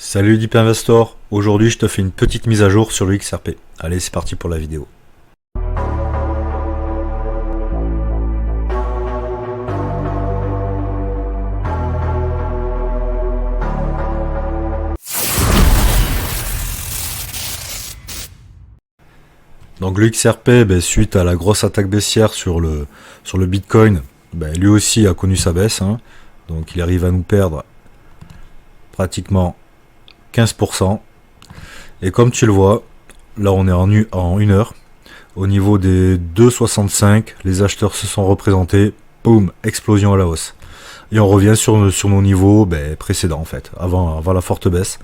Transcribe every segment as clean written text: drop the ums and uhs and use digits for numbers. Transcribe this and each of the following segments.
Salut Deep Investor, aujourd'hui je te fais une petite mise à jour sur le XRP. Allez, c'est parti pour la vidéo. Donc le XRP, suite à la grosse attaque baissière sur le Bitcoin, lui aussi a connu sa baisse. Donc il arrive à nous perdre pratiquement 15%. Et comme tu le vois, là on est en 1 heure. Au niveau des 2,65, les acheteurs se sont représentés. Boum, explosion à la hausse. Et on revient sur nos niveaux précédents en fait, avant la forte baisse.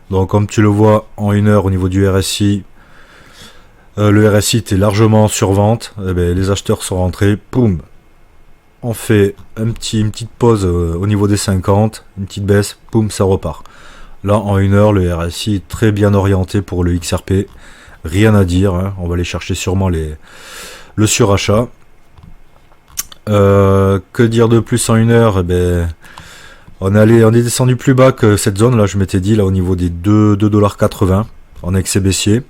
Donc comme tu le vois en 1 heure au niveau du RSI, le RSI était largement en survente. Les acheteurs sont rentrés. Boum, on fait une petite pause au niveau des 50, une petite baisse, boum, ça repart. Là, en 1 heure, le RSI est très bien orienté pour le XRP. Rien à dire, on va aller chercher sûrement le surachat. Que dire de plus en 1 heure? On est descendu plus bas que cette zone, là, je m'étais dit, là, au niveau des 2,80$ en excès baissier.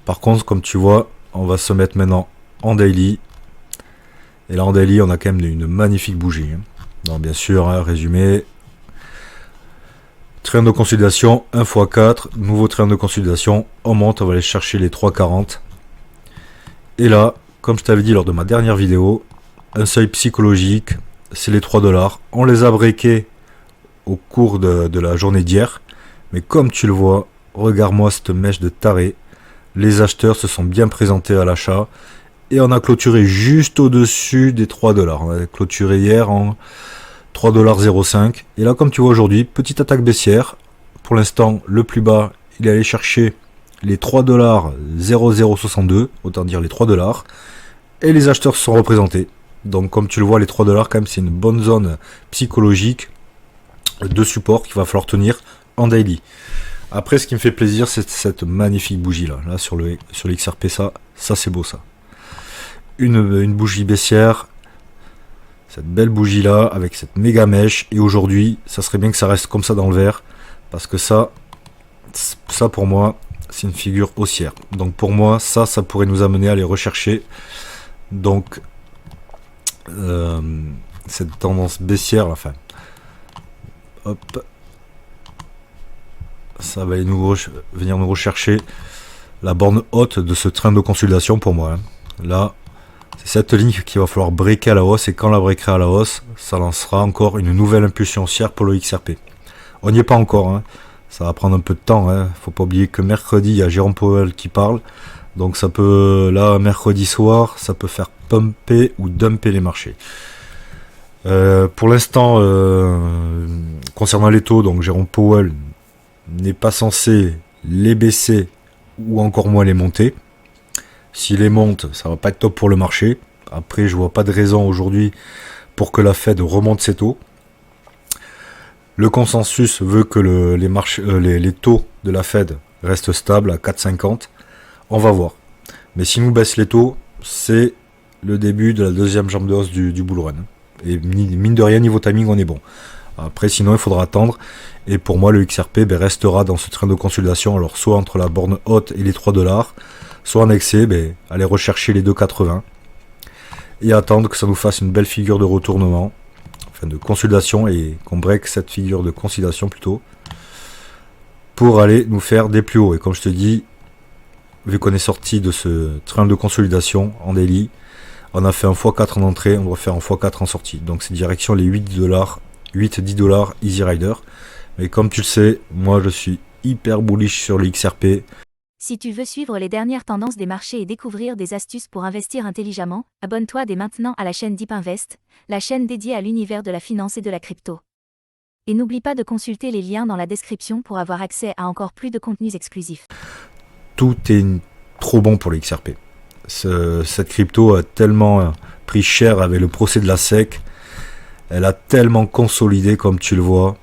Par contre, comme tu vois, on va se mettre maintenant en daily. Et là, en daily, on a quand même une magnifique bougie. Donc, bien sûr, résumé. Train de consolidation 1x4, nouveau train de consolidation, on monte, on va aller chercher les 3,40. Et là, comme je t'avais dit lors de ma dernière vidéo, un seuil psychologique, c'est les 3$. On les a breakés au cours de la journée d'hier. Mais comme tu le vois, regarde-moi cette mèche de taré. Les acheteurs se sont bien présentés à l'achat. Et on a clôturé juste au-dessus des 3$. On a clôturé hier en 3,05$. Et là, comme tu vois aujourd'hui, petite attaque baissière. Pour l'instant, le plus bas, il est allé chercher les 3,0062$, autant dire les 3$. Et les acheteurs se sont représentés. Donc, comme tu le vois, les 3$, quand même, c'est une bonne zone psychologique de support qu'il va falloir tenir en daily. Après, ce qui me fait plaisir, c'est cette magnifique bougie là. Là, sur le XRP, ça c'est beau ça. Une bougie baissière. Cette belle bougie là avec cette méga mèche, et aujourd'hui ça serait bien que ça reste comme ça dans le vert, parce que ça pour moi c'est une figure haussière. Donc pour moi ça pourrait nous amener à aller rechercher donc cette tendance baissière, enfin hop, ça va aller venir nous rechercher la borne haute de ce train de consolidation pour moi. Là, c'est cette ligne qu'il va falloir breaker à la hausse, et quand on la breakera à la hausse, ça lancera encore une nouvelle impulsion haussière pour le XRP. On n'y est pas encore, ça va prendre un peu de temps. Faut pas oublier que mercredi, il y a Jérôme Powell qui parle. Donc ça peut, là, mercredi soir, ça peut faire pumper ou dumper les marchés. Pour l'instant, concernant les taux, donc Jérôme Powell n'est pas censé les baisser ou encore moins les monter. S'il les monte, ça va pas être top pour le marché. Après, je vois pas de raison aujourd'hui pour que la Fed remonte ses taux. Le consensus veut que les taux de la Fed restent stables à 4,50. On va voir. Mais si nous baisse les taux, c'est le début de la deuxième jambe de hausse du bull run. Et mine de rien, niveau timing, on est bon. Après, sinon, il faudra attendre. Et pour moi, le XRP restera dans ce train de consolidation. Alors, soit entre la borne haute et les 3$, soit en excès, aller rechercher les 2,80 et attendre que ça nous fasse une belle figure de retournement, enfin de consolidation, et qu'on break cette figure de consolidation plutôt, pour aller nous faire des plus hauts. Et comme je te dis, vu qu'on est sorti de ce train de consolidation en daily, on a fait un x4 en entrée, on va faire un x4 en sortie. Donc c'est direction les 8$, 8-10$ Easy Rider. Mais comme tu le sais, moi je suis hyper bullish sur le XRP. Si tu veux suivre les dernières tendances des marchés et découvrir des astuces pour investir intelligemment, abonne-toi dès maintenant à la chaîne Deep Invest, la chaîne dédiée à l'univers de la finance et de la crypto. Et n'oublie pas de consulter les liens dans la description pour avoir accès à encore plus de contenus exclusifs. Tout est trop bon pour le XRP. Cette crypto a tellement pris cher avec le procès de la SEC. Elle a tellement consolidé, comme tu le vois.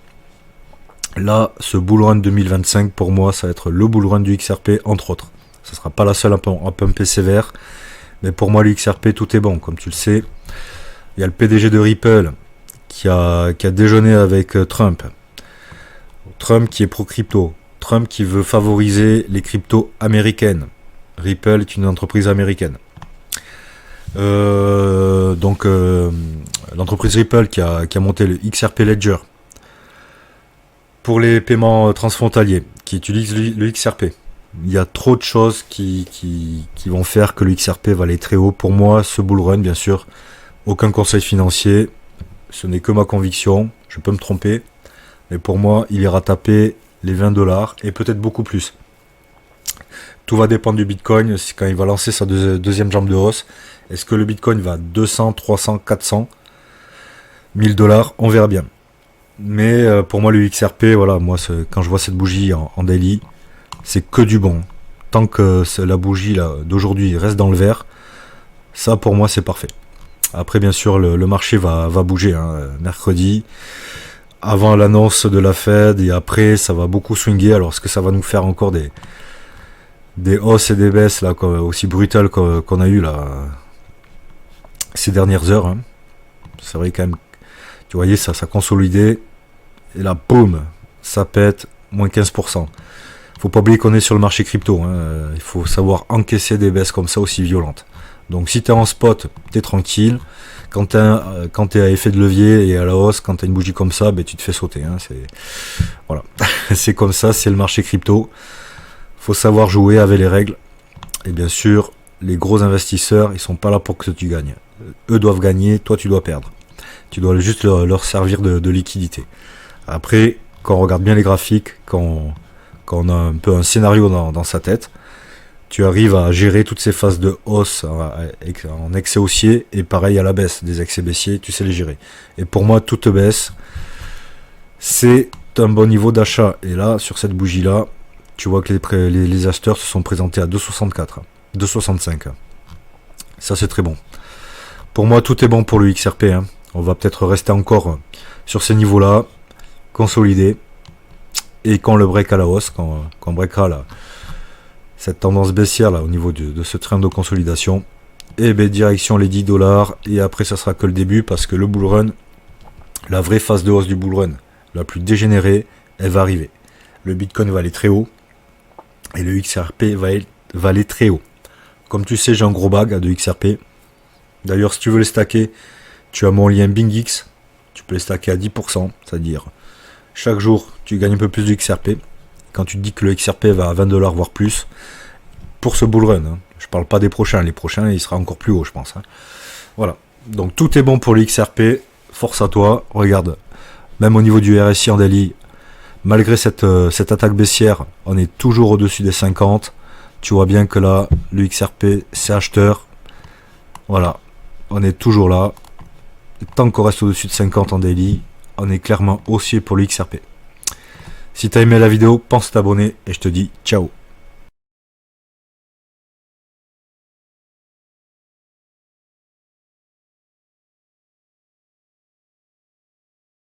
Là, ce bull run 2025, pour moi, ça va être le bull run du XRP, entre autres. Ce ne sera pas la seule à pumper sévère. Mais pour moi, le XRP, tout est bon. Comme tu le sais, il y a le PDG de Ripple qui a déjeuné avec Trump. Trump qui est pro-crypto. Trump qui veut favoriser les cryptos américaines. Ripple est une entreprise américaine. L'entreprise Ripple qui a monté le XRP Ledger pour les paiements transfrontaliers, qui utilise le XRP. Il y a trop de choses qui vont faire que le XRP va aller très haut. Pour moi, ce bull run, bien sûr, aucun conseil financier, ce n'est que ma conviction, je peux me tromper, mais pour moi, il ira taper les 20 $ et peut-être beaucoup plus. Tout va dépendre du Bitcoin, c'est quand il va lancer sa deuxième jambe de hausse. Est-ce que le Bitcoin va à 200, 300, 400, 1000 $? On verra bien. Mais pour moi, le XRP, voilà, moi, quand je vois cette bougie en daily, c'est que du bon. Tant que la bougie d'aujourd'hui reste dans le vert, ça pour moi c'est parfait. Après bien sûr le marché va bouger mercredi, avant l'annonce de la Fed, et après ça va beaucoup swinguer. Alors est-ce que ça va nous faire encore des hausses et des baisses là, aussi brutales qu'on a eu là ces dernières heures, hein. C'est vrai quand même, tu voyais ça consolidait, et là boum, ça pète, moins 15%. Faut pas oublier qu'on est sur le marché crypto, hein. Il faut savoir encaisser des baisses comme ça aussi violentes. Donc si tu es en spot, tu es tranquille. Quand tu es à effet de levier et à la hausse, quand tu as une bougie comme ça, ben, tu te fais sauter, hein. Voilà. C'est comme ça, c'est le marché crypto. Faut savoir jouer avec les règles. Et bien sûr, les gros investisseurs, ils sont pas là pour que tu gagnes. Eux doivent gagner, toi tu dois perdre. Tu dois juste leur servir de liquidité. Après, quand on regarde bien les graphiques, quand on a un peu un scénario dans sa tête, tu arrives à gérer toutes ces phases de hausse en excès haussier, et pareil à la baisse, des excès baissiers, tu sais les gérer. Et pour moi, toute baisse, c'est un bon niveau d'achat. Et là, sur cette bougie-là, tu vois que les acheteurs se sont présentés à 2,64, 2,65. Ça, c'est très bon. Pour moi, tout est bon pour le XRP, hein. On va peut-être rester encore sur ces niveaux-là, consolider. Et quand le break à la hausse, quand on breakera cette tendance baissière là au niveau de ce train de consolidation, et bien direction les 10 $, et après ça sera que le début, parce que le bull run, la vraie phase de hausse du bull run, la plus dégénérée, elle va arriver. Le Bitcoin va aller très haut, et le XRP va aller très haut. Comme tu sais, j'ai un gros bag de XRP. D'ailleurs, si tu veux les stacker, tu as mon lien BingX, tu peux les stacker à 10%, c'est-à-dire chaque jour, tu gagnes un peu plus de XRP. Quand tu te dis que le XRP va à 20 $, voire plus, pour ce bull run, hein. Je parle pas des prochains. Les prochains, il sera encore plus haut, je pense, hein. Voilà. Donc tout est bon pour le XRP. Force à toi. Regarde, même au niveau du RSI en daily, malgré cette attaque baissière, on est toujours au-dessus des 50. Tu vois bien que là, le XRP, c'est acheteur. Voilà. On est toujours là. Et tant qu'on reste au-dessus de 50 en daily, on est clairement haussier pour le XRP. Si tu as aimé la vidéo, pense t'abonner et je te dis ciao.